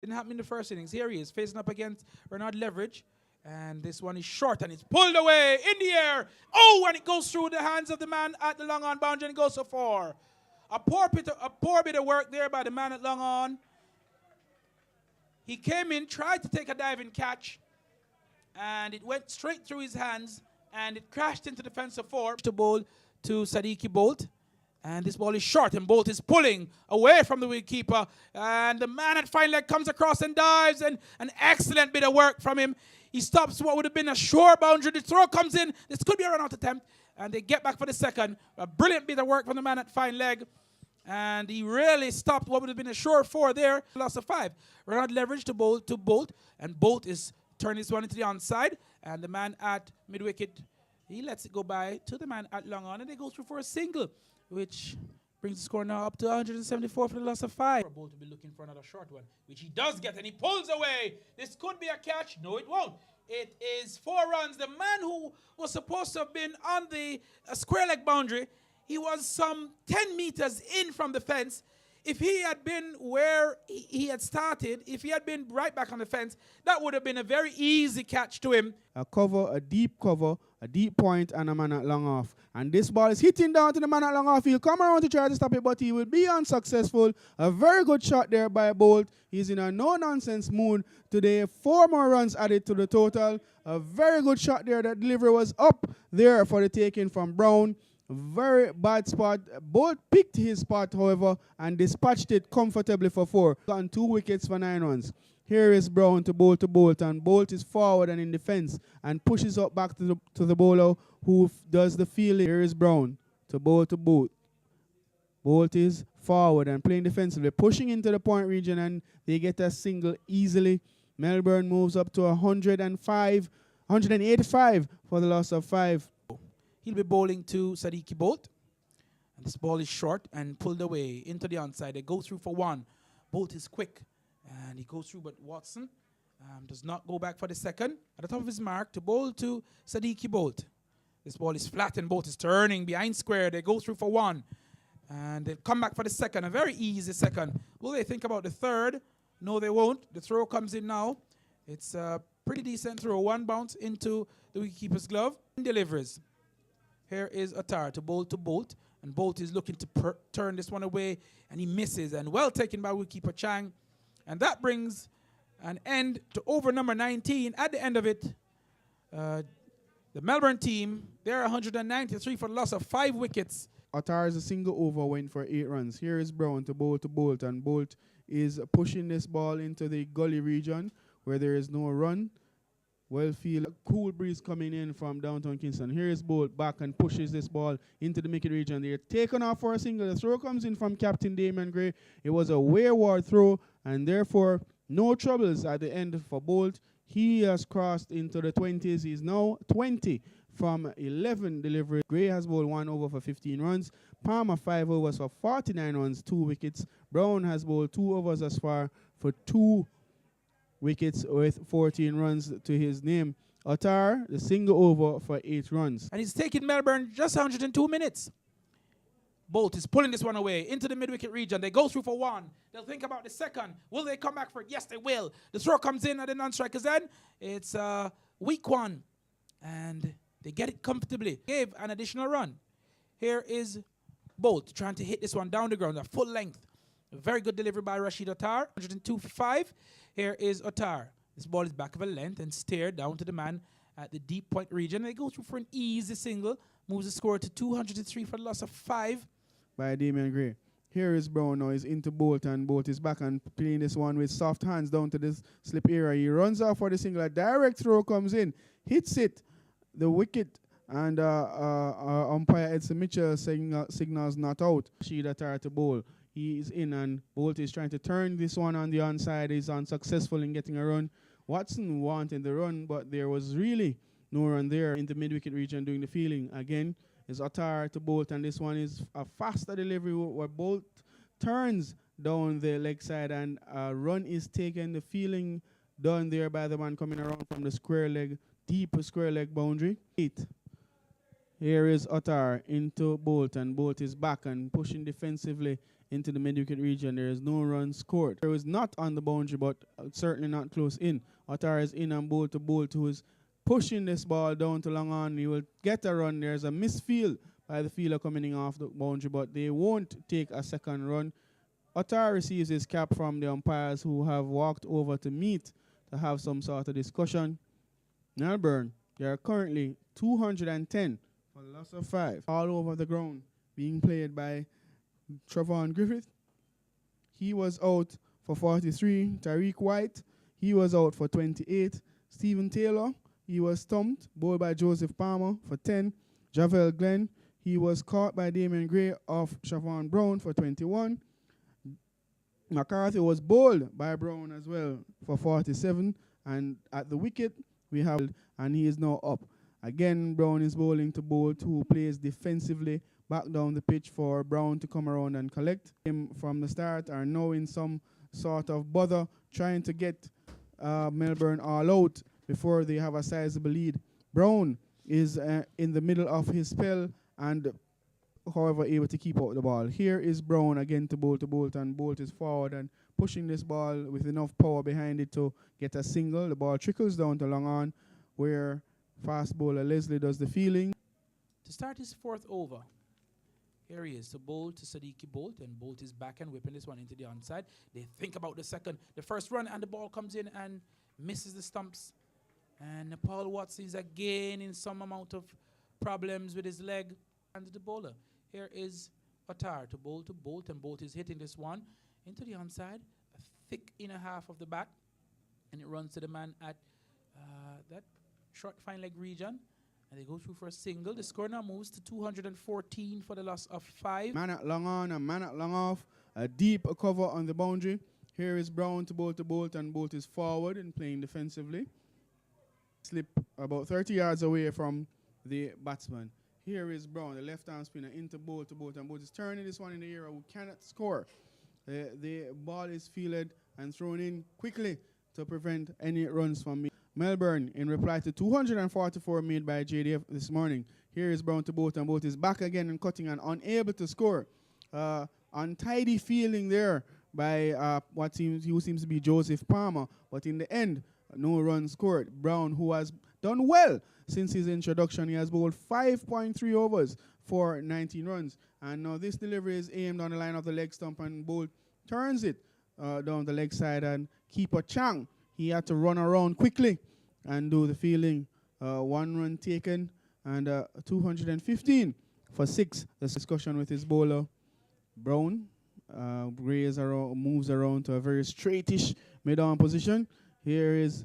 Didn't happen in the first innings. Here he is, facing up against Renard Leverage. And this one is short, and it's pulled away in the air. Oh, and it goes through the hands of the man at the long on boundary, and it goes so far. A poor bit of work there by the man at long on. He came in, tried to take a diving catch, and it went straight through his hands, and it crashed into the fence of four. The ball to Sadiki Bolt. And this ball is short, and Bolt is pulling away from the wicketkeeper. And the man at fine leg comes across and dives, and an excellent bit of work from him. He stops what would have been a sure boundary. The throw comes in. This could be a run-out attempt. And they get back for the second. A brilliant bit of work from the man at fine leg. And he really stopped what would have been a sure four there. Loss of 5. Renard Leverage to Bolt. And Bolt is turning this one into the onside. And the man at mid-wicket, he lets it go by to the man at long on. And they go through for a single, which brings the score now up to 174 for the loss of 5. Bolt will be looking for another short one, which he does get, and he pulls away. This could be a catch. No, it won't. It is 4 runs. The man who was supposed to have been on the square leg boundary, he was some 10 meters in from the fence. If he had been where he had started, if he had been right back on the fence, that would have been a very easy catch to him. A deep point, and a man at long off. And this ball is hitting down to the man at long off. He'll come around to try to stop it, but he will be unsuccessful. A very good shot there by Bolt. He's in a no-nonsense mood today. 4 more runs added to the total. A very good shot there. That delivery was up there for the taking from Brown. Very bad spot. Bolt picked his spot, however, and dispatched it comfortably for 4. On 2 wickets for 9 runs. Here is Brown to Bolt, and Bolt is forward and in defense and pushes up back to the bowler who does the fielding. Here is Brown to Bolt. Bolt is forward and playing defensively, pushing into the point region, and they get a single easily. Melbourne moves up to 185 for the loss of 5. He'll be bowling to Sadiki Bolt. And this ball is short and pulled away into the onside. They go through for 1. Bolt is quick. And he goes through, but Watson does not go back for the second. At the top of his mark, to bowl to Sadiki Bolt. This ball is flat, and Bolt is turning behind square. They go through for 1. And they'll come back for the second, a very easy second. Will they think about the third? No, they won't. The throw comes in now. It's a pretty decent throw. 1 bounce into the wicketkeeper's glove. Delivers. Here is Attar to Bolt. And Bolt is looking to turn this one away, and he misses. And well taken by wicketkeeper Chang. And that brings an end to over number 19. At the end of it, the Melbourne team, they're 193 for the loss of 5 wickets. Attar's a single over went for 8 runs. Here is Brown to Bolt, and Bolt is pushing this ball into the gully region where there is no run. Well feel a cool breeze coming in from downtown Kingston. Here is Bolt back and pushes this ball into the wicket region. They're taken off for a single. The throw comes in from Captain Damon Gray. It was a wayward throw, and therefore no troubles at the end for Bolt. He has crossed into the 20s. He's now 20 from 11 deliveries. Gray has bowled 1 over for 15 runs. Palmer 5 overs for 49 runs, 2 wickets. Brown has bowled 2 overs as far for 2 wickets with 14 runs to his name. Attar, the single over for 8 runs. And he's taking Melbourne just 102 minutes. Bolt is pulling this one away into the mid-wicket region. They go through for 1. They'll think about the second. Will they come back for it? Yes, they will. The throw comes in at the non-striker's end. It's weak 1. And they get it comfortably. Gave an additional run. Here is Bolt trying to hit this one down the ground at full length. A very good delivery by Rashid Attar. 102 for 5. Here is Attar. This ball is back of a length and steered down to the man at the deep point region. They go through for an easy single. Moves the score to 203 for the loss of 5. By Damien Gray. Here is Brown now. He's into Bolt, and Bolt is back and playing this one with soft hands down to this slip area. He runs off for the single. A direct throw comes in. Hits it. The wicket. And umpire Edson Mitchell signals not out. Rashid Attar to bowl. He is in, and Bolt is trying to turn this one on the onside. He's unsuccessful in getting a run. Watson wanted the run, but there was really no run there in the mid-wicket region doing the fielding. Again, is Attar to Bolt, and this one is a faster delivery where Bolt turns down the leg side, and a run is taken. The fielding done there by the man coming around from the square leg, deep square leg boundary. 8. Here is Attar into Bolt, and Bolt is back and pushing defensively into the mid-wicket region. There is no run scored. There was not on the boundary, but certainly not close in. Attar is in and Bolt to Bolt, who is pushing this ball down to long on. He will get a run. There's a misfield by the fielder coming in off the boundary, but they won't take a second run. Attar receives his cap from the umpires, who have walked over to meet to have some sort of discussion. Melbourne, they are currently 210 for the loss of 5. All over the ground, being played by Travon Griffith. He was out for 43. Tariq White, he was out for 28. Stephen Taylor, he was stumped, bowled by Joseph Palmer for 10. Javel Glenn, he was caught by Damien Gray of Siobhan Brown for 21. McCarthy was bowled by Brown as well for 47. And at the wicket, we have, and he is now up. Again, Brown is bowling to Bolt, who plays defensively back down the pitch for Brown to come around and collect. Him from the start are now in some sort of bother, trying to get Melbourne all out before they have a sizable lead. Brown is in the middle of his spell and, however, able to keep out the ball. Here is Brown again to Bolt, and Bolt is forward and pushing this ball with enough power behind it to get a single. The ball trickles down to long on, where fast bowler Leslie does the fielding. To start his 4th over, here he is to Bolt to Sadiki Bolt, and Bolt is back and whipping this one into the onside. They think about the first run, and the ball comes in and misses the stumps. And Paul Watson is again in some amount of problems with his leg. And the bowler, here is Attar to Bolt, and Bolt is hitting this one into the onside, a thick inner half of the bat, and it runs to the man at that short fine leg region. And they go through for a single. The score now moves to 214 for the loss of 5. Man at long on and man at long off. A deep cover on the boundary. Here is Brown to Bolt, and Bolt is forward and playing defensively. Slip about 30 yards away from the batsman. Here is Brown, the left-arm spinner, into Bolt, and Bolt is turning this one in the air who cannot score. The ball is fielded and thrown in quickly to prevent any runs from me. Melbourne, in reply to 244 made by JDF this morning. Here is Brown to Bolt, and Bolt is back again and cutting and unable to score. Untidy fielding there by who seems to be Joseph Palmer, but in the end, no run scored. Brown, who has done well since his introduction, he has bowled 5.3 overs for 19 runs. And now this delivery is aimed on the line of the leg stump, and Bolt turns it down the leg side, and keeper Chang, he had to run around quickly and do the fielding. 1 run taken and 215 for 6. The discussion with his bowler, Brown. Gray moves around to a very straightish mid-arm position. Here is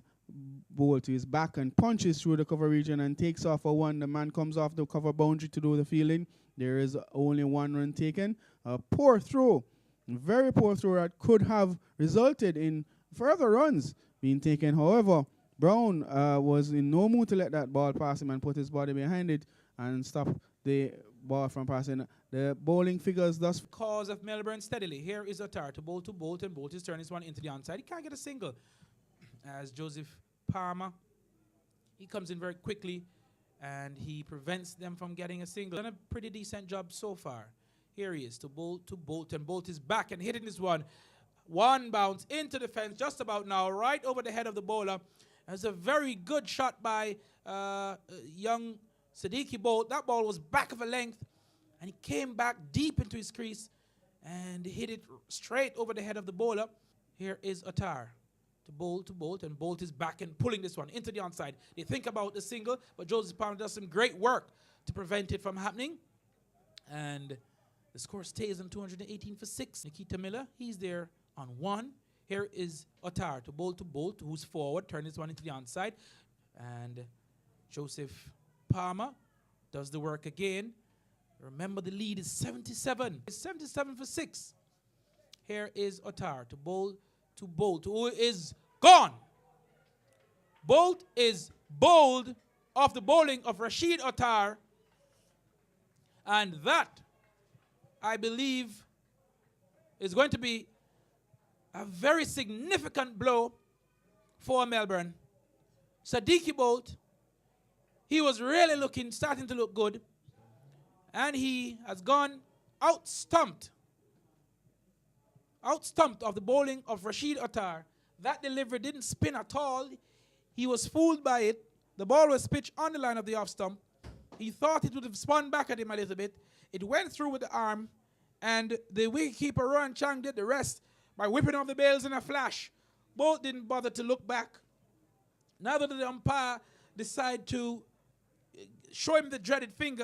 Bolt to his back and punches through the cover region and takes off a 1. The man comes off the cover boundary to do the fielding. There is only 1 run taken. A poor throw, very poor throw that could have resulted in further runs being taken. However, Brown was in no mood to let that ball pass him and put his body behind it and stop the ball from passing. The bowling figures thus cause of Melbourne steadily. Here is Attar to Bolt, and Bolt is turning this one into the onside. He can't get a single. As Joseph Palmer, he comes in very quickly and he prevents them from getting a single. Done a pretty decent job so far. Here he is to Bolt, and Bolt is back and hitting this one. 1 bounce into the fence just about now, right over the head of the bowler. That's a very good shot by young Sadiki Bolt. That ball was back of a length, and he came back deep into his crease and hit it straight over the head of the bowler. Here is Attar to Bolt, and Bolt is back and pulling this one into the onside. They think about the single, but Joseph Palmer does some great work to prevent it from happening. And the score stays on 218 for 6. Nikita Miller, he's there on 1. Here is Attar to Bolt, who's forward, turn this one into the onside. And Joseph Palmer does the work again. Remember, the lead is 77. It's 77 for 6. Here is Attar to Bolt, who is gone. Bolt is bowled off the bowling of Rashid Attar. And that, I believe, is going to be a very significant blow for Melbourne. Sadiki Bolt, he was really starting to look good. And he has gone out stumped outstumped of the bowling of Rashid Attar. That delivery didn't spin at all. He was fooled by it. The ball was pitched on the line of the off stump. He thought it would have spun back at him a little bit. It went through with the arm, and the wicketkeeper Rohan Chang did the rest by whipping off the bails in a flash. Both didn't bother to look back. Neither did the umpire decide to show him the dreaded finger.